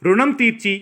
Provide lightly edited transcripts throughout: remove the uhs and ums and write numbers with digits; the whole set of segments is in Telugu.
రుణం తీర్చి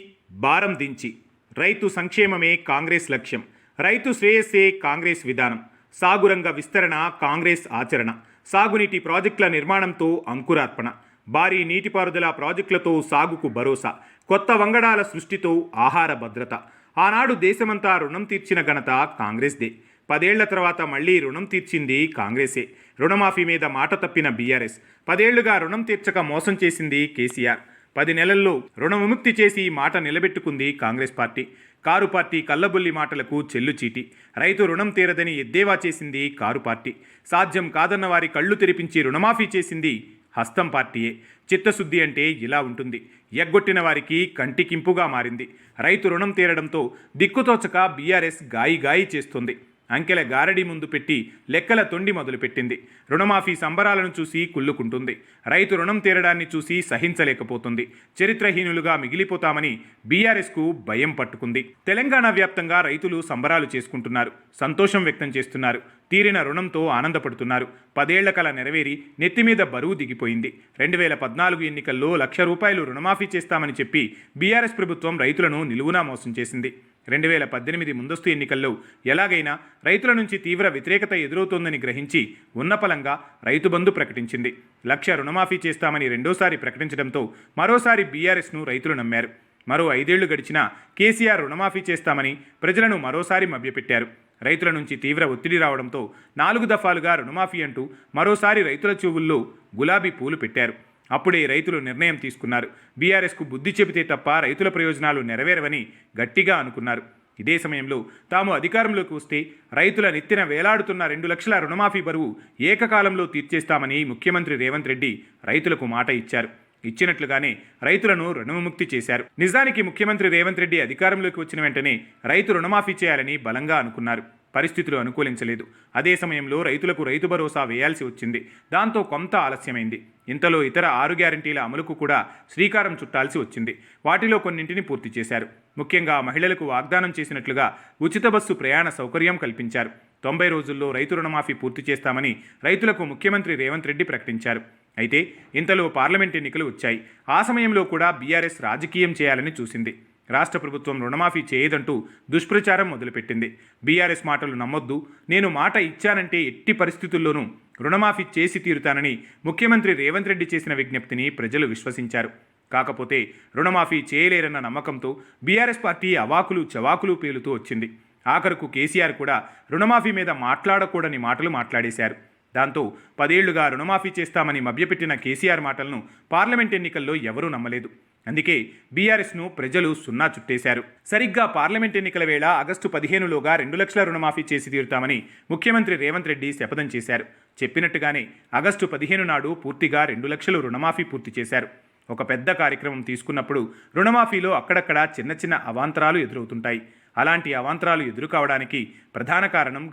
భారం దించి రైతు సంక్షేమమే కాంగ్రెస్ లక్ష్యం. రైతు శ్రేయస్సే కాంగ్రెస్ విధానం. సాగురంగ విస్తరణ కాంగ్రెస్ ఆచరణ. సాగునీటి ప్రాజెక్టుల నిర్మాణంతో అంకురార్పణ. భారీ నీటిపారుదల ప్రాజెక్టులతో సాగుకు భరోసా. కొత్త వంగడాల సృష్టితో ఆహార భద్రత. ఆనాడు దేశమంతా రుణం తీర్చిన ఘనత కాంగ్రెస్దే. 10 ఏళ్ల తర్వాత మళ్లీ రుణం తీర్చింది కాంగ్రెసే. రుణమాఫీ మీద మాట తప్పిన బీఆర్ఎస్. 10 ఏళ్లుగా రుణం తీర్చక మోసం చేసింది కేసీఆర్. 10 నెలల్లో రుణ విముక్తి చేసి మాట నిలబెట్టుకుంది కాంగ్రెస్ పార్టీ. కారు పార్టీ కల్లబుల్లి మాటలకు చెల్లుచీటి. రైతు రుణం తీరదని ఎద్దేవా చేసింది కారు పార్టీ. సాధ్యం కాదన్న వారి కళ్ళు తెరిపించి రుణమాఫీ చేసింది హస్తం పార్టీయే. చిత్తశుద్ధి అంటే ఇలా ఉంటుంది. ఎగ్గొట్టిన వారికి కంటికింపుగా మారింది. రైతు రుణం తీరడంతో దిక్కుతోచక బీఆర్ఎస్ గాయి చేస్తుంది. అంకెల గారడి ముందు పెట్టి లెక్కల తొండి మొదలుపెట్టింది. రుణమాఫీ సంబరాలను చూసి కుళ్ళుకుంటుంది. రైతు రుణం తీరడాన్ని చూసి సహించలేకపోతుంది. చరిత్రహీనులుగా మిగిలిపోతామని బీఆర్ఎస్కు భయం పట్టుకుంది. తెలంగాణ వ్యాప్తంగా రైతులు సంబరాలు చేసుకుంటున్నారు. సంతోషం వ్యక్తం చేస్తున్నారు. తీరిన రుణంతో ఆనందపడుతున్నారు. 10 ఏళ్ల కల నెరవేరి నెత్తిమీద బరువు దిగిపోయింది. 2014 ఎన్నికల్లో ₹1,00,000 రుణమాఫీ చేస్తామని చెప్పి బీఆర్ఎస్ ప్రభుత్వం రైతులను నిలువునా మోసం చేసింది. 2018 ముందస్తు ఎన్నికల్లో ఎలాగైనా రైతుల నుంచి తీవ్ర వ్యతిరేకత ఎదురవుతోందని గ్రహించి ఉన్నపలంగా రైతు బంధు ప్రకటించింది. 1,00,000 రుణమాఫీ చేస్తామని రెండోసారి ప్రకటించడంతో మరోసారి బీఆర్ఎస్ను రైతులు నమ్మారు. మరో 5 ఏళ్లు గడిచినా కేసీఆర్ రుణమాఫీ చేస్తామని ప్రజలను మరోసారి మభ్యపెట్టారు. రైతుల నుంచి తీవ్ర ఒత్తిడి రావడంతో 4 దఫాలుగా రుణమాఫీ అంటూ మరోసారి రైతుల చెవుల్లో గులాబీ పూలు పెట్టారు. అప్పుడే రైతులు నిర్ణయం తీసుకున్నారు. బీఆర్ఎస్కు బుద్ధి చెబితే తప్ప రైతుల ప్రయోజనాలు నెరవేరవని గట్టిగా అనుకున్నారు. ఇదే సమయంలో తాము అధికారంలోకి వస్తే రైతుల నెత్తిన వేలాడుతున్న 2 లక్షల రుణమాఫీ బరువు ఏకకాలంలో తీర్చేస్తామని ముఖ్యమంత్రి రేవంత్ రెడ్డి రైతులకు మాట ఇచ్చారు. ఇచ్చినట్లుగానే రైతులను రుణవిముక్తి చేశారు. నిజానికి ముఖ్యమంత్రి రేవంత్ రెడ్డి అధికారంలోకి వచ్చిన వెంటనే రైతు రుణమాఫీ చేయాలని బలంగా అనుకున్నారు. పరిస్థితులు అనుకూలించలేదు. అదే సమయంలో రైతులకు రైతు భరోసా వేయాల్సి వచ్చింది. దాంతో కొంత ఆలస్యమైంది. ఇంతలో ఇతర 6 గ్యారంటీల అమలుకు కూడా శ్రీకారం చుట్టాల్సి వచ్చింది. వాటిలో కొన్నింటిని పూర్తి చేశారు. ముఖ్యంగా మహిళలకు వాగ్దానం చేసినట్లుగా ఉచిత బస్సు ప్రయాణ సౌకర్యం కల్పించారు. 90 రోజుల్లో రైతు రుణమాఫీ పూర్తి చేస్తామని రైతులకు ముఖ్యమంత్రి రేవంత్ రెడ్డి ప్రకటించారు. అయితే ఇంతలో పార్లమెంట్ ఎన్నికలు వచ్చాయి. ఆ సమయంలో కూడా బీఆర్ఎస్ రాజకీయం చేయాలని చూసింది. రాష్ట్ర ప్రభుత్వం రుణమాఫీ చేయదంటూ దుష్ప్రచారం మొదలుపెట్టింది. బీఆర్ఎస్ మాటలు నమ్మొద్దు, నేను మాట ఇచ్చానంటే ఎట్టి పరిస్థితుల్లోనూ రుణమాఫీ చేసి తీరుతానని ముఖ్యమంత్రి రేవంత్ రెడ్డి చేసిన విజ్ఞప్తిని ప్రజలు విశ్వసించారు. కాకపోతే రుణమాఫీ చేయలేరన్న నమ్మకంతో బీఆర్ఎస్ పార్టీ అవాకులు చవాకులు పేలుతూ వచ్చింది. ఆఖరుకు కేసీఆర్ కూడా రుణమాఫీ మీద మాట్లాడకూడని మాటలు మాట్లాడేశారు. దాంతో 10 ఏళ్లుగా రుణమాఫీ చేస్తామని మభ్యపెట్టిన కేసీఆర్ మాటలను పార్లమెంట్ ఎన్నికల్లో ఎవరూ నమ్మలేదు. అందుకే బీఆర్ఎస్ను ప్రజలు సున్నా చుట్టేశారు. సరిగ్గా పార్లమెంట్ ఎన్నికల వేళ ఆగస్టు 15లోగా 2 లక్షల రుణమాఫీ చేసి తీరుతామని ముఖ్యమంత్రి రేవంత్ రెడ్డి శపథం చేశారు. చెప్పినట్టుగానే ఆగస్టు 15 నాడు పూర్తిగా 2 లక్షలు రుణమాఫీ పూర్తి చేశారు. ఒక పెద్ద కార్యక్రమం తీసుకున్నప్పుడు రుణమాఫీలో అక్కడక్కడ చిన్న అవాంతరాలు ఎదురవుతుంటాయి. అలాంటి అవాంతరాలు ఎదురు కావడానికి ప్రధాన కారణం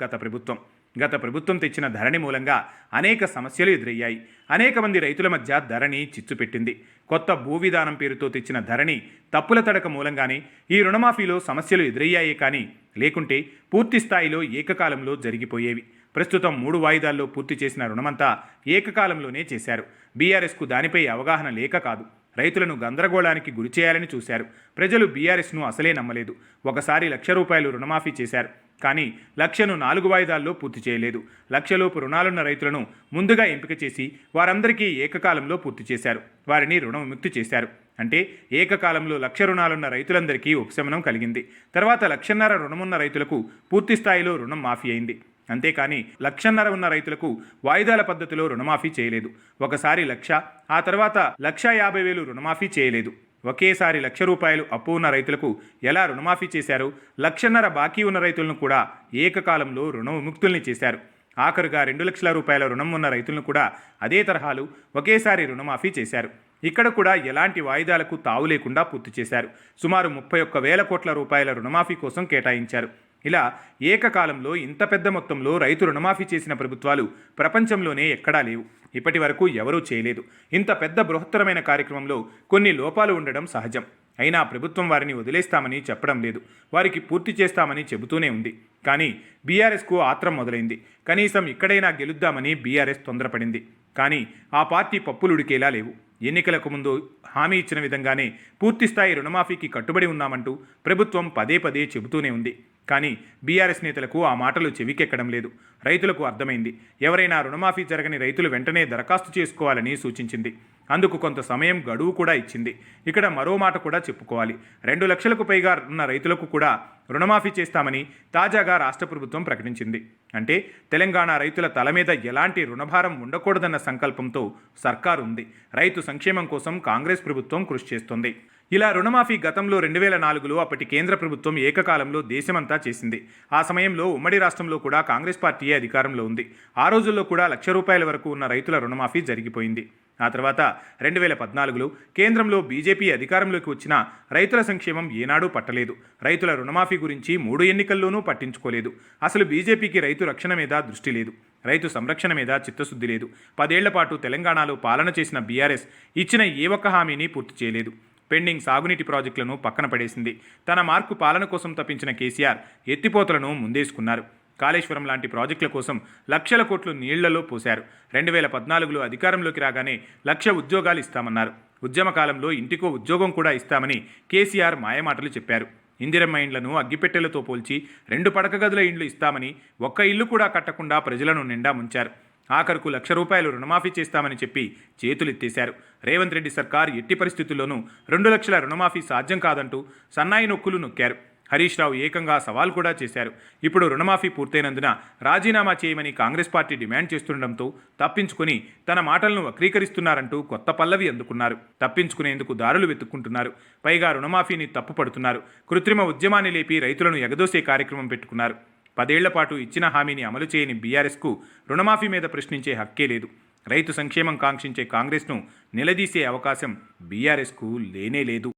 గత ప్రభుత్వం తెచ్చిన ధరణి మూలంగా అనేక సమస్యలు ఎదురయ్యాయి. అనేక మంది రైతుల మధ్య ధరణి చిచ్చు పెట్టింది. కొత్త భూ విధానం పేరుతో తెచ్చిన ధరణి తప్పుల తడక మూలంగానే ఈ రుణమాఫీలో సమస్యలు ఎదురయ్యాయే కానీ లేకుంటే పూర్తి స్థాయిలో ఏకకాలంలో జరిగిపోయేవి. ప్రస్తుతం 3 వాయిదాల్లో పూర్తి చేసిన రుణమంతా ఏకకాలంలోనే చేశారు. బీఆర్ఎస్కు దానిపై అవగాహన లేక కాదు, రైతులను గందరగోళానికి గురిచేయాలని చూశారు. ప్రజలు బీఆర్ఎస్ను అసలే నమ్మలేదు. ఒకసారి ₹1,00,000 రుణమాఫీ చేశారు. కానీ 1,00,000ను 4 వాయిదాల్లో పూర్తి చేయలేదు. 1,00,000లోపు రుణాలున్న రైతులను ముందుగా ఎంపిక చేసి వారందరికీ ఏకకాలంలో పూర్తి చేశారు. వారిని రుణ విముక్తి చేశారు. అంటే ఏకకాలంలో 1,00,000 రుణాలున్న రైతులందరికీ ఉపశమనం కలిగింది. తర్వాత 1,50,000 రుణమున్న రైతులకు పూర్తి స్థాయిలో రుణం మాఫీ అయింది. అంతేకాని 1,50,000 ఉన్న రైతులకు వాయిదాల పద్ధతిలో రుణమాఫీ చేయలేదు. ఒకసారి 1,00,000, ఆ తర్వాత 1,50,000 రుణమాఫీ చేయలేదు. ఒకేసారి ₹1,00,000 అప్పు ఉన్న రైతులకు ఎలా రుణమాఫీ చేశారో 1,50,000 బాకీ ఉన్న రైతులను కూడా ఏకకాలంలో రుణ విముక్తుల్ని చేశారు. ఆఖరుగా ₹2,00,000 రుణం ఉన్న రైతులను కూడా అదే తరహాలు ఒకేసారి రుణమాఫీ చేశారు. ఇక్కడ కూడా ఎలాంటి వాయిదాలకు తావు లేకుండా పూర్తి చేశారు. సుమారు 31,000 కోట్ల రూపాయల రుణమాఫీ కోసం కేటాయించారు. ఇలా ఏకకాలంలో ఇంత పెద్ద మొత్తంలో రైతు రుణమాఫీ చేసిన ప్రభుత్వాలు ప్రపంచంలోనే ఎక్కడా లేవు. ఇప్పటి వరకు ఎవరూ చేయలేదు. ఇంత పెద్ద బృహత్తరమైన కార్యక్రమంలో కొన్ని లోపాలు ఉండడం సహజం. అయినా ప్రభుత్వం వారిని వదిలేస్తామని చెప్పడం లేదు. వారికి పూర్తి చేస్తామని చెబుతూనే ఉంది. కానీ బీఆర్ఎస్కు ఆత్రం మొదలైంది. కనీసం ఇక్కడైనా గెలుద్దామని బీఆర్ఎస్ తొందరపడింది. కానీ ఆ పార్టీ పప్పులుడికేలా లేవు. ఎన్నికలకు ముందు హామీ ఇచ్చిన విధంగానే పూర్తిస్థాయి రుణమాఫీకి కట్టుబడి ఉన్నామంటూ ప్రభుత్వం పదే పదే చెబుతూనే ఉంది. కానీ బీఆర్ఎస్ నేతలకు ఆ మాటలు చెవికెక్కడం లేదు. రైతులకు అర్థమైంది. ఎవరైనా రుణమాఫీ జరగని రైతులు వెంటనే దరఖాస్తు చేసుకోవాలని సూచించింది. అందుకు కొంత సమయం గడువు కూడా ఇచ్చింది. ఇక్కడ మరో మాట కూడా చెప్పుకోవాలి. 2 లక్షలకు పైగా ఉన్న రైతులకు కూడా రుణమాఫీ చేస్తామని తాజాగా రాష్ట్ర ప్రభుత్వం ప్రకటించింది. అంటే తెలంగాణ రైతుల తల మీద ఎలాంటి రుణభారం ఉండకూడదన్న సంకల్పంతో సర్కారు ఉంది. రైతు సంక్షేమం కోసం కాంగ్రెస్ ప్రభుత్వం కృషి చేస్తోంది. ఇలా రుణమాఫీ గతంలో 2004లో అప్పటి కేంద్ర ప్రభుత్వం ఏకకాలంలో దేశమంతా చేసింది. ఆ సమయంలో ఉమ్మడి రాష్ట్రంలో కూడా కాంగ్రెస్ పార్టీయే అధికారంలో ఉంది. ఆ రోజుల్లో కూడా ₹1,00,000 వరకు ఉన్న రైతుల రుణమాఫీ జరిగిపోయింది. ఆ తర్వాత 2014లో కేంద్రంలో బీజేపీ అధికారంలోకి వచ్చినా రైతుల సంక్షేమం ఏనాడూ పట్టలేదు. రైతుల రుణమాఫీ గురించి 3 ఎన్నికల్లోనూ పట్టించుకోలేదు. అసలు బీజేపీకి రైతు రక్షణ మీద దృష్టి లేదు. రైతు సంరక్షణ మీద చిత్తశుద్ధి లేదు. 10 ఏళ్ల పాటు తెలంగాణలో పాలన చేసిన బీఆర్ఎస్ ఇచ్చిన ఏ ఒక్క హామీని పూర్తి చేయలేదు. పెండింగ్ సాగునీటి ప్రాజెక్టులను పక్కన పడేసింది. తన మార్కు పాలన కోసం తప్పించిన కేసీఆర్ ఎత్తిపోతలను ముందేసుకున్నారు. కాళేశ్వరం లాంటి ప్రాజెక్టుల కోసం లక్షల కోట్లు నీళ్లలో పోశారు. 2014లో అధికారంలోకి రాగానే 1,00,000 ఉద్యోగాలు ఇస్తామన్నారు. ఉద్యమ కాలంలో ఇంటికో ఉద్యోగం కూడా ఇస్తామని కేసీఆర్ మాయమాటలు చెప్పారు. ఇందిరమ్మ ఇండ్లను అగ్గిపెట్టెలతో పోల్చి 2 పడక గదుల ఇండ్లు ఇస్తామని ఒక్క ఇల్లు కూడా కట్టకుండా ప్రజలను నిండా ముంచారు. ఆఖరుకు ₹1,00,000 రుణమాఫీ చేస్తామని చెప్పి చేతులెత్తేశారు. రేవంత్ రెడ్డి సర్కార్ ఎట్టి పరిస్థితుల్లోనూ 2 లక్షల రుణమాఫీ సాధ్యం కాదంటూ సన్నాయి నొక్కులు నొక్కారు. హరీష్ రావు ఏకంగా సవాల్ కూడా చేశారు. ఇప్పుడు రుణమాఫీ పూర్తయినందున రాజీనామా చేయమని కాంగ్రెస్ పార్టీ డిమాండ్ చేస్తుండటంతో తప్పించుకుని తన మాటలను వక్రీకరిస్తున్నారంటూ కొత్త పల్లవి అందుకున్నారు. తప్పించుకునేందుకు దారులు వెతుక్కుంటున్నారు. పైగా రుణమాఫీని తప్పుపడుతున్నారు. కృత్రిమ ఉద్యమాన్ని లేపి రైతులను ఎగదోసే కార్యక్రమం పెట్టుకున్నారు. 10 ఏళ్ల పాటు ఇచ్చిన హామీని అమలు చేయని బీఆర్ఎస్కు రుణమాఫీ మీద ప్రశ్నించే హక్కే లేదు. రైతు సంక్షేమం కాంక్షించే కాంగ్రెస్ను నిలదీసే అవకాశం బీఆర్ఎస్కు లేనే లేదు.